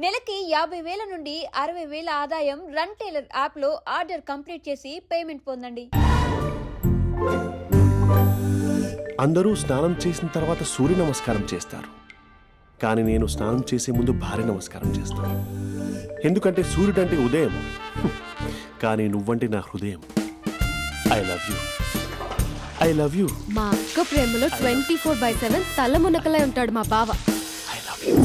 నెలకి 50,000 నుండి 60,000 ఆదాయం రన్ టైలర్ యాప్లో ఆర్డర్ కంప్లీట్ చేసి పేమెంట్ పొందండి. అందరూ స్నానం చేసిన తర్వాత సూర్య నమస్కారం చేస్తారు, కానీ నేను స్నానం చేసే ముందు భార్య నమస్కారం చేస్తాను. ఎందుకంటే సూర్యుడు అంటే ఉదయం, కానీ నువ్వంటే నా హృదయం. I love you, I love you. మా అక్క ప్రేమలో 24/7 తల మునకలై ఉంటాడు మా బావ. I love you.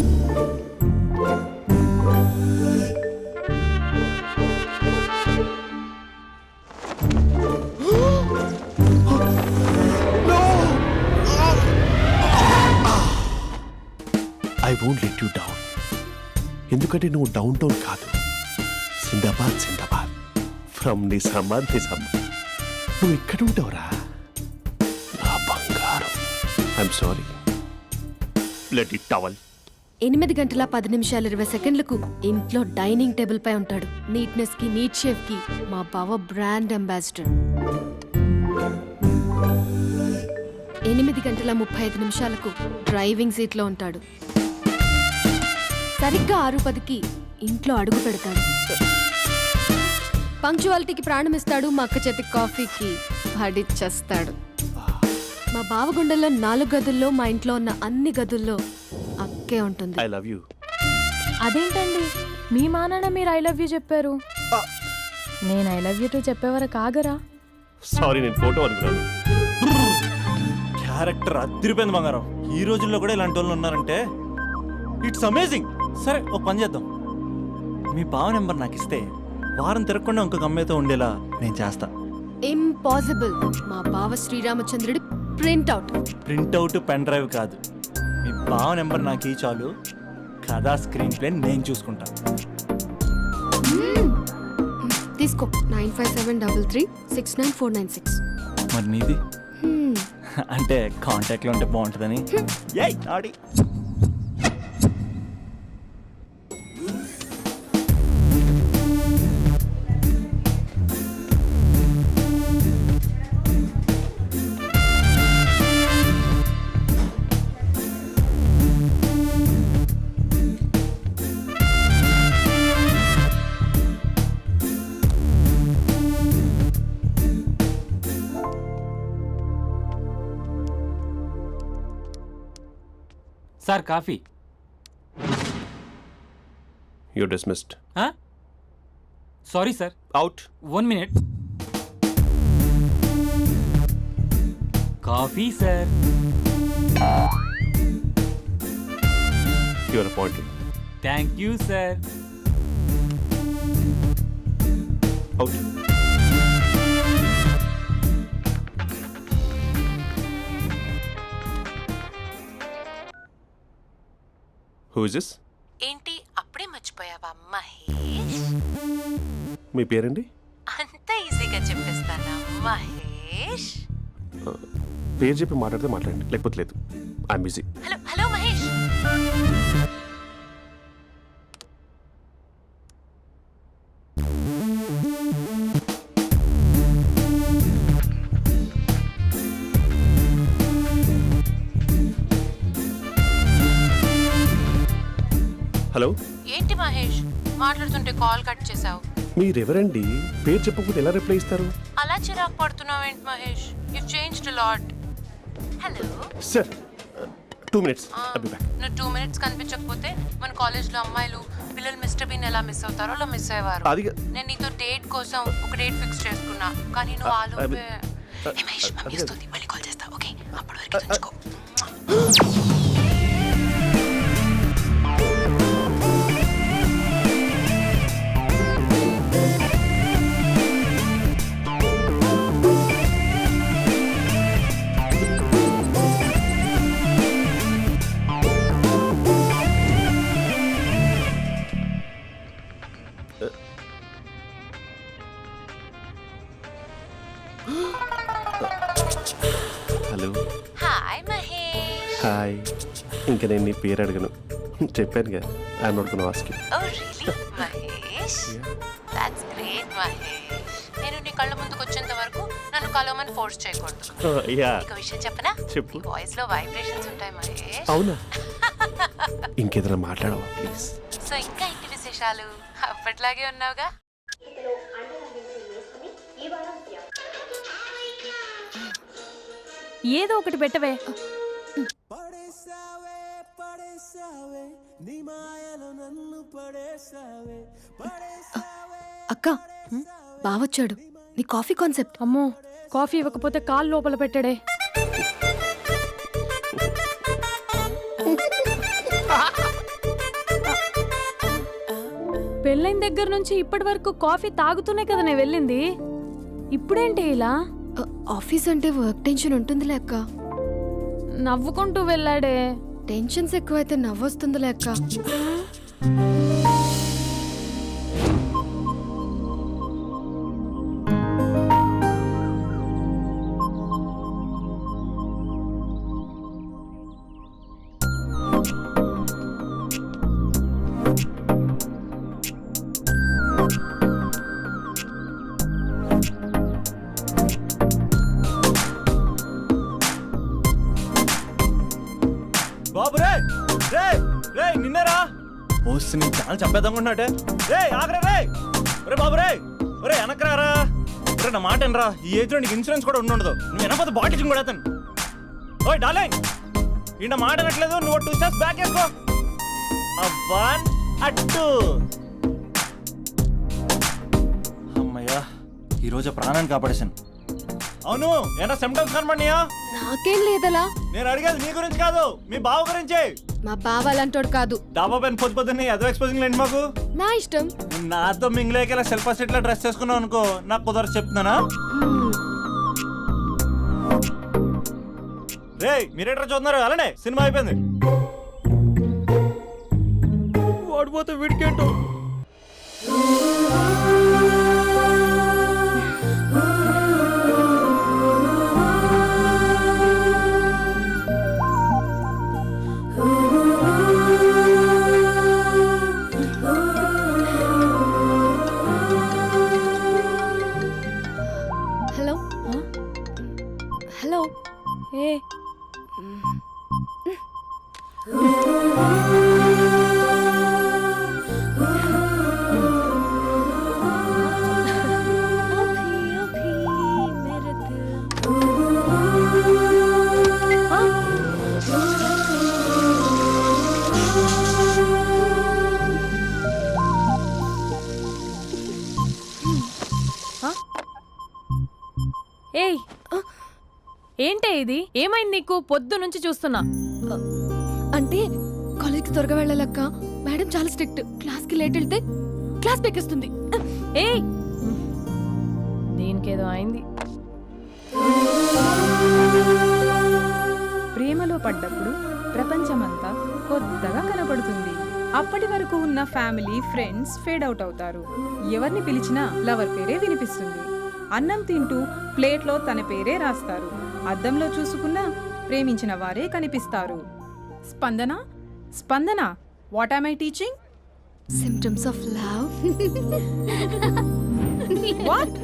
I won't let you down. ఎందుకంటే నువ్వు డౌన్ టౌన్ కాదు, జిందాబాద్ జిందాబాద్ ఫ్రమ్ నిజామాబాద్ నిజామాబాద్. నువ్వు ఇక్కడ ఉంటావురా నా బంగారం. I'm sorry, let it towel. 8 గంటల 10 నిమిషాలు 20 సెకండ్లకు ఇంట్లో డైనింగ్ టేబుల్ పై ఉంటాడు. నీట్నెస్ కి, నీట్ షేఫ్ కి మా బావ బ్రాండ్ అంబాసిడర్. 8 గంటల 35 నిమిషాలకు డ్రైవింగ్ సీట్ లో ఉంటాడు. సరిగ్గా 6:10కి ఇంట్లో అడుగు పెడతాడు. పంక్చువాలిటీకి ప్రాణం ఇస్తాడు. మా అక్క చేతి కాఫీకి పడిచ్చేస్తాడు. మా బావ గుండెల్లో 4 గదుల్లో, మా ఇంట్లో ఉన్న అన్ని గదుల్లో అక్కే ఉంటుంది. I love you. అదేంటండి మీ మానాన్న మీరు ఐ లవ్ యూ చెప్పారు, నేను ఐ లవ్ యూ టు చెప్పేవరకు ఆగరా? సారీ, నేను ఫోటో అనుకున్నాను. క్యారెక్టర్ అదిరిపోయింది బంగారం. ఈ రోజుల్లో కూడా ఇలాంటి వాళ్ళు ఉన్నారంటే ఇట్స్ అమేజింగ్. సరే, ఒక పని చేద్దాం. మీ బావ నెంబర్ నాకు ఇస్తే వారం తిరగకుండా ఇంకొక అమ్మాయితో ఉండేలా నేను చేస్తా. ఇంపాసిబుల్. మా బావ శ్రీరామచంద్రుడి ప్రింట్అవుట్. ప్రింట్అవుట్ పెన్ డ్రైవ్ కాదు, మీ బావ నెంబర్ నాకు ఈ చాలు. కథా స్క్రీన్ ప్లే నేను చూసుకుంటా. తీసుకో. 9573369496. మరి నీది అంటే కాంటాక్ట్లో ఉంటే బాగుంటుందని. ఏయ్ ఆడి sir coffee. You dismissed. Sorry sir, out. 1 minute. Coffee sir. You are appointed. Thank you sir. Out. Who is this? ఏంటి అప్పుడే మర్చిపోయావా మహేష్? మీ పేరండి? అంత ఈజీగా చెప్పేస్తానా మహేష్? పేరు చెప్పి మాట్లాడితే మాట్లాడండి, లేకపోతే లేదు. I'm busy. Hello hello Mahesh. Hello. ఏంటి మహేష్ మాట్లాడుతుంటే కాల్ కట్ చేసావు? మీరెవరండి? పేరు చెప్పకపోతే ఎలా రిప్లై ఇస్తారు? అలా చిరాకు పడుతున్నావు ఏంటి Mahesh? You changed a lot. Hello sir, 2 minutes. I'll be back. నువ్వు 2 minutes కనిపించకపోతే మన కాలేజ్లో అమ్మాయిలు పిల్లలు మిస్టర్ బీన్ ఎలా మిస్ అవుతారో అలా మిస్ అయ్యేవారు. అది నేను నీతో డేట్ కోసం ఒక డేట్ ఫిక్స్ చేసుకున్నా, కానీ నువ్వు ఆలోపే. మహేష్ మమ్మీ వస్తుంది, మళ్ళీ కాల్ చేస్తా. ఓకే, అప్పటి వరకు ఉంచుకో. హలో. హాయ్ మహేష్. హాయ్. ఇంకా నేను నీ పేరు అడగను, చెప్పాను కదా I'm not gonna ask you. Oh really Mahesh, that's great Mahesh. నేను నీ కళ్ళ ముందుకు వచ్చేంత వరకు నన్ను కలవమని ఫోర్స్ చేయకూడదు. యా ఒక విషయం చెప్పనా? చెప్పు. నీ వాయిస్ లో వైబ్రేషన్స్ ఉంటాయి మహేష్. అవునా? ఇంకేదైనా మాట్లాడవా ప్లీజ్? సో ఇంకా ఇంటి విశేషాలు అప్పట్లాగే ఉన్నావుగా? ఏదో ఒకటి పెట్టవే. అక్క బావొచ్చాడు. నీ కాఫీ కాన్సెప్ట్. అమ్మో, కాఫీ ఇవ్వకపోతే కాలు లోపల పెట్టాడే. పెళ్ళైన దగ్గర నుంచి ఇప్పటి వరకు కాఫీ తాగుతూనే కదా నేను వెళ్ళింది. ఇప్పుడేంటి ఇలా? ఆఫీస్ అంటే వర్క్ టెన్షన్ ఉంటుందిలే అక్క. నవ్వుకుంటూ వెళ్ళాడే. టెన్షన్స్ ఎక్కువైతే నవ్వొస్తుందిలే అక్క. బాబు రే రే రే నిన్నరా ఓ నీ చాలా చంపేద్దాం ఉన్నాటే. రే ఆగరా రే. ఒరే బాబు రే, ఒరే వెనకరారా. ఒరే నా మాట అనరా, ఈ ఏజ్ లో నీకు ఇన్సూరెన్స్ కూడా ఉండదు. నువ్వు వెనకపోతే బాటిల్ కూడా అతను. ఓయ్ డార్లింగ్, ఈ నా మాట అనట్లేదు. నువ్వు 2 స్టెప్స్ బ్యాక్ వేసుకో. 1 2. అమ్మయ్యా, ఈరోజు ప్రాణాన్ని కాపాడేశాను. అవును, ఏనా సిమ్టమ్స్ కనబడినాయా? నాకేం లేదలా. నేను అడిగేది మీ గురించి కాదు, మీ బావ గురించి. మా బావ అలాంటోడు కాదు. డాబా పైన పొద్దు పొద్దున్నే అదో ఎక్స్పోజింగ్ లేండి మాకు. నా ఇష్టం. నాతో మింగిలేకెలా సెల్ఫ్ అసెట్ లా డ్రెస్ చేసుకున్నావు అనుకో, నాకు కుదరదు చెప్తున్నానా? రే మీరేట్రా చూస్తున్నారు? అలానే సినిమా అయిపోయింది. వాడిపోతే వీడికేంటో. Hello hello. ఏ ఏయ్, ఏంటే ఇది? ఏమైంది నీకు? పొద్దు నుంచి చూస్తున్నా. అంటే కాలేజ్కి త్వరగా వెళ్ళాలక్క. మేడం చాలా స్ట్రిక్ట్. క్లాస్కి లేట్ వెళ్తే క్లాస్ పెక్కేస్తుంది. ఏయ్, దీనికేదో అయింది. ప్రేమలో పడ్డప్పుడు ప్రపంచమంతా కొత్తగా కనపడుతుంది. అప్పటి వరకు ఉన్న ఫ్యామిలీ ఫ్రెండ్స్ ఫేడ్ అవుట్ అవుతారు. ఎవరిని పిలిచినా లవర్ పేరే వినిపిస్తుంది. అన్నం తింటూ ప్లేట్లో తన పేరే రాస్తారు. అద్దంలో చూసుకున్నా ప్రేమించిన వారే కనిపిస్తారు. Spandana Spandana, what am I teaching? Symptoms of love. What?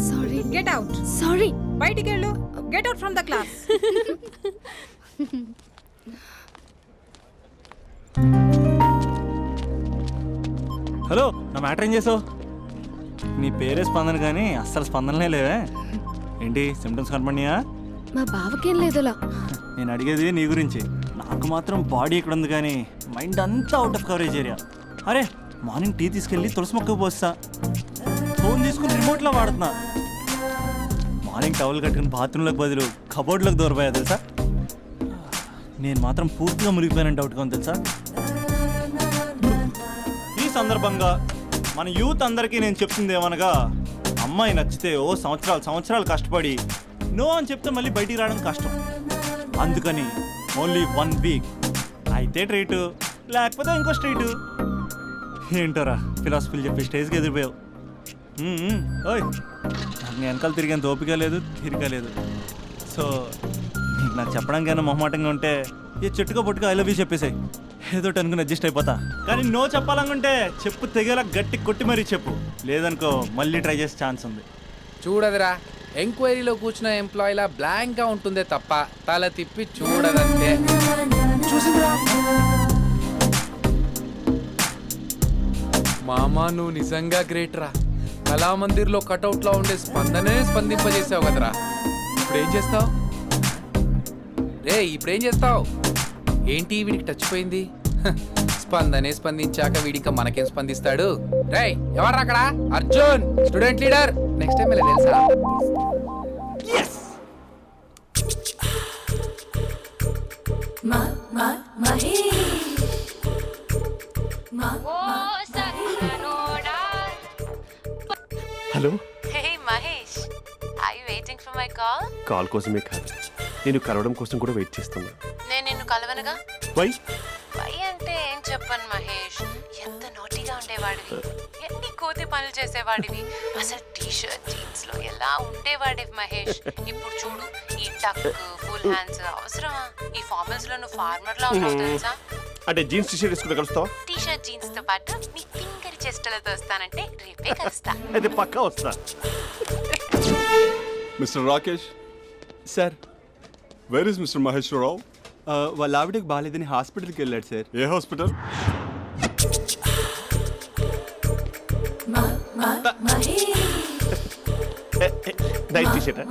Sorry. Get out. Sorry. బయటికి వెళ్ళు. Get out from the class. Hello, నా మ్యాటర్ ఏం చేసావు? నీ పేరే స్పందన కానీ అస్సలు స్పందనలే లేవే. ఏంటి సిమ్టమ్స్ కనపడినాయా? మా బావకేం లేదులా. నేను అడిగేది నీ గురించి. నాకు మాత్రం బాడీ ఇక్కడ ఉంది కానీ మైండ్ అంతా అవుట్ ఆఫ్ కవరేజ్ ఏరియా. అరే మార్నింగ్ టీ తీసుకెళ్ళి తులసి మొక్కకు పోస్తా. ఫోన్ తీసుకుని రిమోట్లో వాడుతున్నా. మార్నింగ్ టవల్ కట్టుకుని బాత్రూంలోకి బదులు కబోర్డ్లోకి దూరపోయా తెలుసా. నేను మాత్రం పూర్తిగా మునిగిపోయానని డౌట్గా ఉంది తెలుసా. ఈ సందర్భంగా మన యూత్ అందరికీ నేను చెప్తుంది ఏమనగా, అమ్మాయి నచ్చితే ఓ సంవత్సరాలు కష్టపడి నో అని చెప్తే మళ్ళీ బయటికి రావడం కష్టం. అందుకని ఓన్లీ 1 వీక్ అయితే ట్రీటు, లేకపోతే ఇంకో స్ట్రీటు. ఏంటోరా ఫిలాసఫీలు చెప్పి స్టేజ్కి ఎదిరిపోయావు. ఓయ్, నాకు నీ వెనకాల తిరిగేంత ఓపిక లేదు, తీరిక లేదు. సో నీ నాకు చెప్పడానికైనా మొహమాటంగా ఉంటే ఏ చెట్టుగా పొట్టుగా ఐ లవ్ యూ చెప్పేసాయి, ఏదో అనుకుని అడ్జస్ట్ అయిపోతా. కానీ నో చెప్పాలనుకుంటే చెప్పు తెగేలా గట్టి కొట్టి మరీ చెప్పు, లేదనుకో మళ్ళీ ట్రై చేసే ఛాన్స్ ఉంది. చూడదురా, ఎంక్వైరీలో కూర్చున్న ఎంప్లాయీలా బ్లాంక్గా ఉంటుందే తప్ప తల తిప్పి చూడదంతే. చూసిందిరా మామా, నువ్వు నిజంగా గ్రేట్ రా. కళామందిర్లో కటౌట్లో ఉండే స్పందనే స్పందింపజేసావు కదరా. ఇప్పుడేం చేస్తావు రే? ఇప్పుడేం చేస్తావు? ఏంటి వీడికి టచ్ పోయింది? స్పందనే స్పందించాక వీడిక మనకేం స్పందిస్తాడు? రే ఎవరు అక్కడ? Arjun, student leader. Next time ఇలా తెలుసా? Hello, hey Mahesh, I waiting for my call? Call కోసమే కాదు, నేను కలవడం కోసం కూడా వెయిట్ చేస్తున్నా. నేను నిన్ను కలవనుగా. వై? వై అంటే ఏం చెప్పను మహేష్, ఎంత నోటిగా ఉండేవాడివి, ఎన్ని కోతి పనులు చేసేవాడివి, అసలు టీ షర్ట్ జీన్స్ లో ఎలా ఉండేవాడివి మహేష్. ఇప్పుడు చూడు, ఈ టక్ ఫుల్ హ్యాండ్స్ అవసరమా? ఈ ఫార్మల్స్ లో నువ్వు ఫార్మర్ లా ఉన్నావు తెలుసా? అంటే జీన్స్ టీషర్ట్ వేసుకుంటే కలుస్తావా? టీ షర్ట్ జీన్స్ తో పాటు నీ తింగరి చెస్టలతో వస్తానంటే రేపే కలుస్తా. అయితే పక్కా వస్తా. Mister Rakesh, sir, where is mister Maheswararao? వాళ్ళ ఆవిడకి బాగాలేదని హాస్పిటల్కి వెళ్ళాడు సార్. ఏ హాస్పిటల్? Night T-shirt.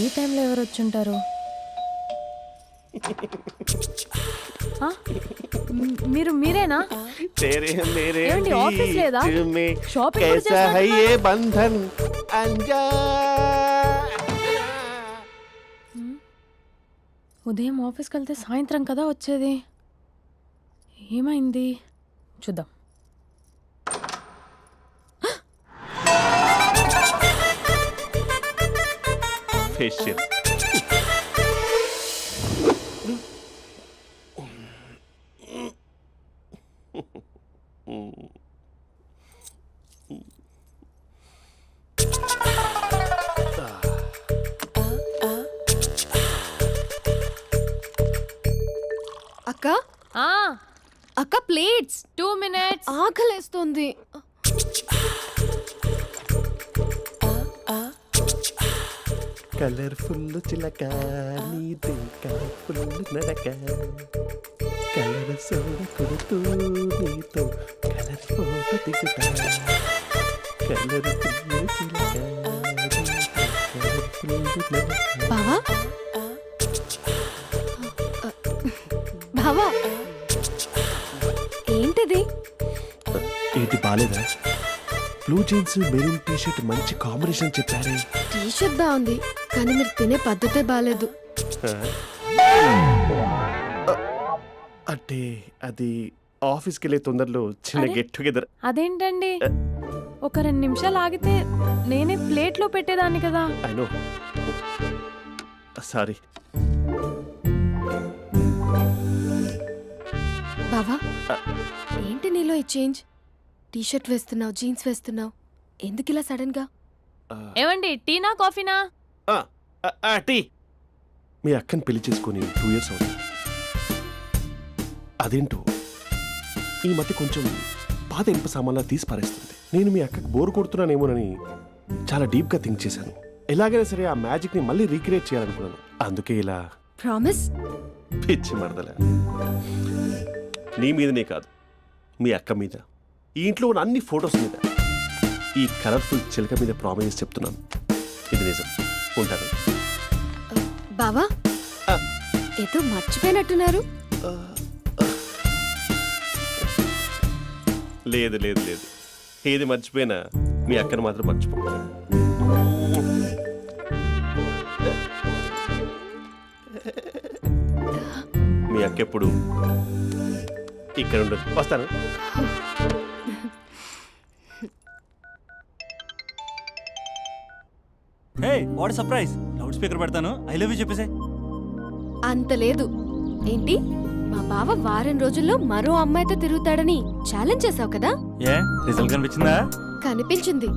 ఈ టైంలో ఎవరు వచ్చుంటారు? మీరేనా? ఏమండి, ఆఫీస్ లేదా? షాపింగ్ కూడా చేస్తున్నారు? ఉదయం ఆఫీస్కి వెళ్తే సాయంత్రం కదా వచ్చేది, ఏమైంది చూద్దాం. ఫేషియల్. అక్క ఆ, అక్క ప్లేట్స్. 2 minutes. ఆకలేస్తుంది. కలర్ఫుల్ చిలక నీదే కలర్ఫుల్ నడక, కలర్ సోడ కొడుతూ నీతో కలర్ ఫోటో దిగుతా, కలర్ఫుల్ చిలక కలర్ఫుల్ నడక. బావా బావా, ఏంటిది? ఏంటి బాలేదా? Blue jeans maroon T shirt మంచి కాంబినేషన్ చెప్పారే. టీ షర్ట్ బాగుంది, కానీ మీరు తినే పద్ధతే బాగాలేదు. అంటే అది ఆఫీస్కి వెళ్ళే తొందరలో చిన్న అరే? Get together. అదేంటండి, ఒక 2 నిమిషాలు ఆగితే నేనే ప్లేట్లో పెట్టేదాన్ని కదా. I know, sorry. బావా, ఏంటి నీలో ఈ చేంజ్? టీ షర్ట్ వేస్తున్నావు, జీన్స్ వేస్తున్నావు, ఎందుకు ఇలా సడన్ గా? ఏమండి, టీనా కాఫీనా? టీ. మీ అక్కని పెళ్లి చేసుకొని 2 years అవుతుంది. అదేంటో ఈ మధ్య కొంచెం పాత ఇనుప సామాన్లా తీసి పారేస్తుంది. నేను మీ అక్కకి బోరు కొడుతున్నానేమోనని చాలా డీప్గా థింక్ చేశాను. ఎలాగైనా సరే ఆ మ్యాజిక్ని మళ్ళీ రీక్రియేట్ చేయాలనుకున్నాను. అందుకే ఇలా ప్రామిస్? పిచ్చి మరదల, నీ మీదనే కాదు, మీ అక్క మీద, ఈ ఇంట్లో ఉన్న అన్ని ఫొటోస్ మీద, ఈ కలర్ఫుల్ చిలక మీద ప్రామిస్ చెప్తున్నాను. ఇది నిజం. ఉంటాను. బావా, ఆ. ఏదో మర్చిపోయినట్టున్నారు. లేదు లేదు లేదు, ఏది మర్చిపోయినా మీ అక్కను మాత్రం మర్చిపో. మీ అక్క ఎప్పుడు ఇక్కడ ఉండదు. వస్తాను. Hey what surprise. Loud speaker పెడతాను, ఐ లవ్ యూ చెప్పేసే. అంత లేదు. ఏంటి, మా బావ వారం రోజుల్లో మరో అమ్మాయితో తిరుగుతాడని ఛాలెంజ్ చేసావు కదా? ఏ రిజల్ట్ కనిపించిందా? కనిపించింది.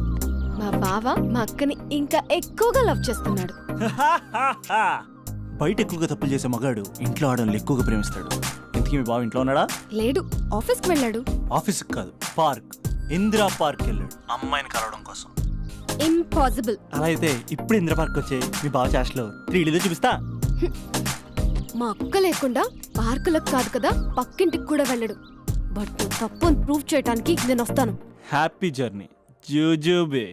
మా బావ మా అక్కని ఇంకా ఎక్కువగా లవ్ చేస్తున్నాడు. బయట ఎక్కువగా తప్పులు చేసే మగాడు ఇంట్లో ఆడవాళ్ళు ఎక్కువగా ప్రేమిస్తాడు. ఇంతకీ మీ బావ ఇంట్లో ఉన్నాడా? లేడు, ఆఫీస్కి వెళ్ళాడు. ఆఫీస్కి కాదు, పార్క్, ఇందిరా పార్క్ వెళ్ళాడు అమ్మాయిని కలవడం కోసం. ఇంపాసిబుల్. అలా అయితే ఇప్పుడు ఇందిరా పార్క్ వచ్చే మీ బావ చాష్లో 3Dలో చూపిస్తా. మా అక్క లేకుండా పార్కులకు కాదు కదా, పక్కింటికి కూడా వెళ్ళడు. బట్ నువ్వు తప్పు అని ప్రూవ్ చేయడానికి నేను వస్తాను. హ్యాపీ జర్నీ జూజూబే.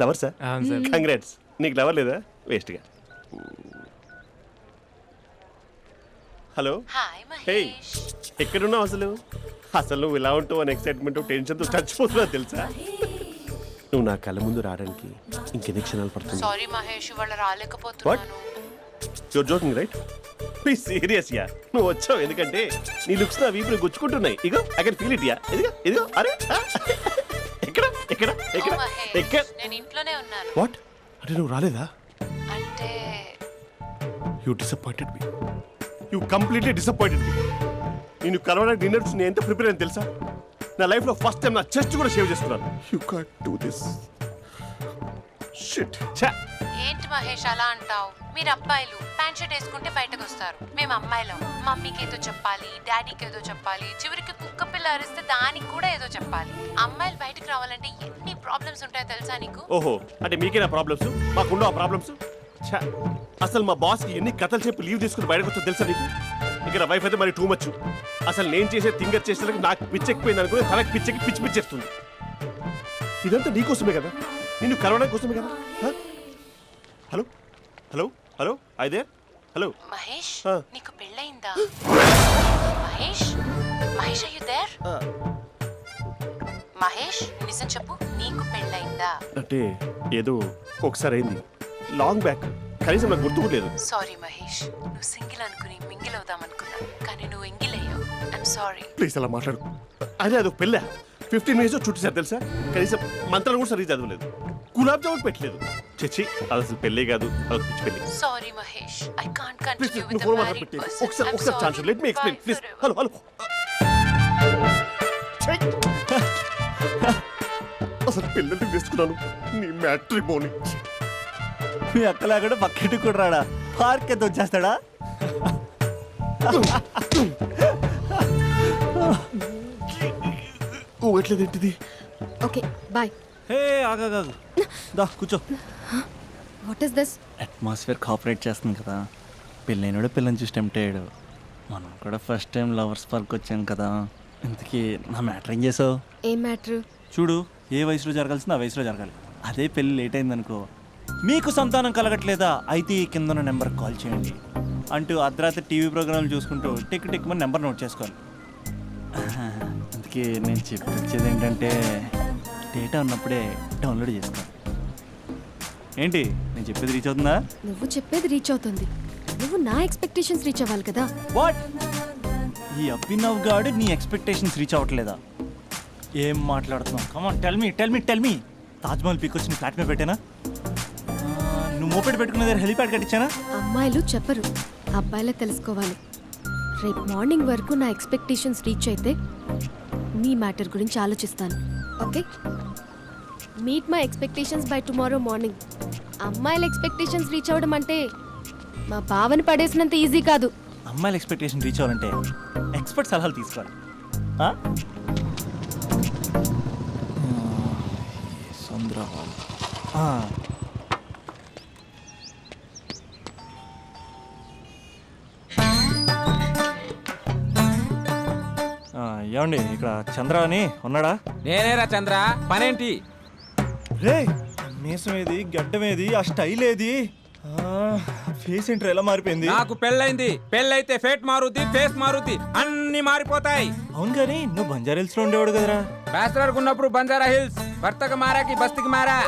Lover sir, congrats. నీకు లవర్ లేదా? వేస్ట్గా. హలో. Hi hey, Mahesh. ఎక్కడున్నావు అసలు? అసలు నువ్వు ఇలా ఉంటావు అని ఎక్సైట్మెంట్ టెన్షన్తో చచ్చిపోతున్నావు తెలుసా? నువ్వు నా కళ్ళ ముందు రావడానికి ఇంకెన్ని క్షణాలు పడుతుంది? సారీ మహేష్, ఇవాళ రాలేకపోతున్నాను. You're joking right? Please serious యా. నువ్వు వచ్చావు ఎందుకంటే నీ లుక్స్ నా వీపుని గుచ్చుకుంటున్నాయి. ఇగో ఐ కెన్ ఫీల్ ఇట్ యా. ఇదిగో ఇదిగో. అరే ఎక్కడ ఎక్కడ ఎక్కడ ఓ మహేష్, ఎక్కడ? నేను ఇంట్లోనే ఉన్నాను. వాట్ అంటే నువ్వు రాలేదా? అంటే you disappointed me. You completely disappointed me. నేను కలవడానికి డిన్నర్స్ నేను ఎంత ప్రిపేర్ అని తెలుసా? నా లైఫ్లో ఫస్ట్ టైం నా చెస్ట్ కూడా సేవ్ చేసుకున్నాను. You can't do this. Shit. ఛా. ఏంటి మహేష్ అలా అంటావు? మీరు అబ్బాయిలు ప్యాంట్ షర్ట్ వేసుకుంటే బయటకు వస్తారు. మేము అమ్మాయిలం, మమ్మీకి ఏదో చెప్పాలి, డాడీకి ఏదో చెప్పాలి, చివరికి కుక్క పిల్ల అరిస్తే దానికి కూడా ఏదో చెప్పాలి. అమ్మాయిలు బయటకు రావాలంటే ఎన్ని ప్రాబ్లమ్స్ ఉంటాయో తెలుసా నీకు? ఓహో, అంటే మీకేనా ప్రాబ్లమ్స్? మాకుండా ప్రాబ్లమ్స్? ఛా. అసలు మా బాస్కి ఎన్ని కథలు చెప్పి లీవ్ తీసుకుని బయటకు వచ్చా తెలుసా నీకు? ఇక నా వైఫ్ అయితే మరి టూ మచ్. అసలు నేను చేసే థింగర్ చేసేందుకు నాకు పిచ్చెక్కిపోయింది అనుకుని తనకి పిచ్చెక్కి పిచ్చి పిచ్చేస్తుంది. ఇదంతా నీకోసమే కదా, నిన్ను కలవడం కోసమే కదా. హలో హలో హలో అయితే హలో మహేష్, ఆ. నీకు పెళ్ళయిందా? Mahesh, Mahesh are you there? Mahesh నిజం చెప్పు, నీకు పెళ్ళయిందా? అంటే ఏదో ఒకసారి అయింది, లాంగ్ బ్యాక్. కనీసం నాకు గుర్తు కూడా లేదు. సారీ మహేష్, నువ్వు సింగిల్ అనుకుని మింగిల్ అవుదాం అనుకున్నా, కానీ నువ్వు ఎంగిల్ అయ్యావు. I'm sorry. ప్లీజ్ అలా మాట్లాడు. అదే అదొక పెళ్ళ 15 మినిట్స్ చుట్టేసారు తెలుసా? కనీసం మంత్రాలు కూడా సరిగ్గా చదవలేదు, గులాబ్ జామున్ పెట్టలేదు. చచ్చి, అది అసలు పెళ్ళే కాదు, అదొక పిచ్చి పెళ్ళి. Sorry Mahesh, I can't please continue నువ్వు విత్ ఫోన్ ద మాట్లాడి మ్యారీడ్ పెట్టి పర్సన్. ఒకసారి chance let me explain please. Hello hello. అసలు పెళ్ళంటే తీసుకున్నాను నీ మ్యాట్రిమోని. మీ అక్కలా కూడా పక్కింటికి కూడా రాడా? పార్క్ ఎంత వచ్చేస్తాడా? ఊగట్లేదు ఏంటిది? Okay bye. హే ఆగా దా కూర్చో. What is this? Atmosphere cooperate చేస్తుంది కదా. పెళ్ళైనడు పిల్లని చూసి టెంప్ట్ అయ్యాడు. మనం కూడా ఫస్ట్ టైం లవర్స్ పార్క్ వచ్చాం కదా. ఇంతకీ నా మ్యాటర్ ఏం చేసావు? ఏం మ్యాటర్? చూడు, ఏ వయసులో జరగాల్సిందో ఆ వయసులో జరగాలి. అదే పెళ్ళి లేట్ అయిందనుకో, మీకు సంతానం కలగట్లేదా అయితే ఈ కింద ఉన్న నెంబర్కి కాల్ చేయండి అంటూ అర్ధరాత్రి టీవీ ప్రోగ్రాంలు చూసుకుంటూ టిక్ టిక్ మన నెంబర్ నోట్ చేసుకోవాలి. అందుకే నేను చెప్పొచ్చేది ఏంటంటే డేటా ఉన్నప్పుడే డౌన్లోడ్ చేసుకోవాలి. ఏంటి నేను చెప్పేది రీచ్ అవుతుందా? నువ్వు చెప్పేది రీచ్ అవుతుంది, నువ్వు నా ఎక్స్పెక్టేషన్స్ రీచ్ అవ్వాలి కదా. వాట్? ఈ అభినవ్ గాడు నీ ఎక్స్పెక్టేషన్స్ రీచ్ అవ్వట్లేదా? ఏం మాట్లాడుతున్నావు? Come on tell me. Taj Mahal peak వచ్చి నీ ఫ్లాట్ మీద పెట్టానా? నువ్వు మోపెట్ పెట్టుకునే దగ్గర హెలిప్యాడ్ కట్టించానా? అమ్మాయిలు చెప్పరు, అబ్బాయిలే తెలుసుకోవాలి. రేపు మార్నింగ్ వరకు నా ఎక్స్పెక్టేషన్స్ రీచ్ అయితే నీ మ్యాటర్ గురించి ఆలోచిస్తాను. Okay, meet my expectations by tomorrow morning. అమ్మాయిల ఎక్స్పెక్టేషన్స్ రీచ్ అవ్వడం అంటే మా బావని పడేసినంత ఈజీ కాదు. అమ్మాయిల ఎక్స్పెక్టేషన్ రీచ్ అవ్వాలంటే ఎక్స్పర్ట్ సలహాలు తీసుకోవాలి. ఆ? సంద్రవాల్. ఆ. ఏమండి ఇక్కడ చంద్ర అని ఉన్నాడా? నేనేరా చంద్ర, పనేంటి? రే మీసం ఏది, గడ్డం ఏది, ఆ స్టైల్ ఏది, ఫేస్ ఏంట్రా ఎలా మారిపోయింది? నాకు పెళ్ళైంది. పెళ్ళైతే ఫేట్ మారుద్ది, ఫేస్ మారుద్ది, అన్ని మారిపోతాయి. అవును కానీ నువ్వు బంజారా హిల్స్ లో ఉండేవాడు కదరా? బ్యాచిలర్ ఉన్నప్పుడు బంజారా హిల్స్, భర్తకు మారాకి బస్తికి మారా.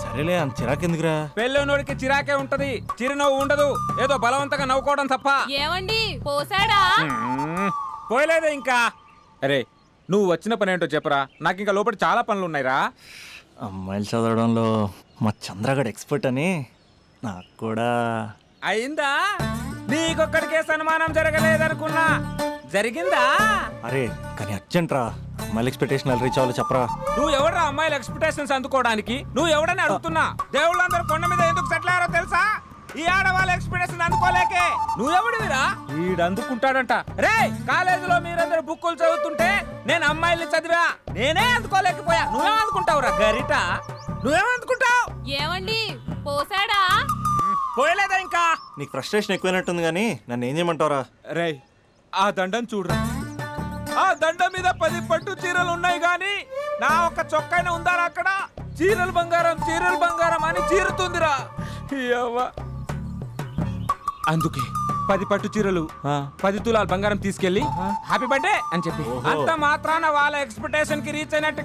సరేలే అంత చిరాకెందుకురా? పెళ్ళోనోడికి చిరాకే ఉంటది, చిరునవ్వు ఉండదు, ఏదో బలవంతంగా నవ్వుకోవడం తప్ప. ఏమండి పోసాడా? పోయలేదే ఇంకా. అరే నువ్వు వచ్చిన పని ఏంటో చెప్పరా, నాకు ఇంకా లోపల చాలా పనులు ఉన్నాయిరా. అమ్మాయిలు చదవడంలో మా చంద్రగడ్ ఎక్స్పర్ట్ అని నాకు కూడా అయిందా? నీకొక్కడికే సన్మానం జరగలేదనుకున్నా, జరిగిందా? అరే కానీ అర్జెంట్ రా, అమ్మాయిల ఎక్స్పెక్టేషన్ ఎలా రీచ్ అవ్వాలో చెప్పరా? నువ్వు ఎవడరా అమ్మాయిల ఎక్స్పెక్టేషన్స్ అందుకోవడానికి? నువ్వు ఎవడని అడుగుతున్నా. దేవుళ్ళందరూ కొండ మీద ఎందుకు సెటిల్ అయ్యారో తెలుసా? ఈ ఆడవాళ్ళ ఎక్స్పెక్టేషన్ అందుకోలేకే. నువ్వెవడివిరా? వీడు అందుకుంటాడంట. రే కాలేజీలో మీరందరూ బుక్కులు చదువుతుంటే నేను అమ్మాయిల్ని చదివా, నేనే అందుకోలేకపోయా. నువ్వేం అందుకుంటావురా గరిట? నువ్వేం అందుకుంటావు? ఏమండి పోసాడా? పోయలేదా ఇంకా? నీకు ఫ్రస్ట్రేషన్ ఎక్కువైనట్టుంది కానీ నన్ను ఏం చేయమంటావురా? రే ఆ దండం చూడరా, ఆ దండం మీద 10 పట్టు చీరలు ఉన్నాయి గాని నా ఒక్క చొక్కైనా ఉందారా అక్కడ? చీరలు బంగారం అని చీరుతుందిరా. యవ్వ. అందుకే 10 పట్టు చీరలు 10 తులాలు బంగారం తీసుకెళ్లి హ్యాపీ బర్త్డే అని చెప్పి, అంత మాత్రాన వాళ్ళ ఎక్స్పెక్టేషన్ కి రీచ్ అయినట్టు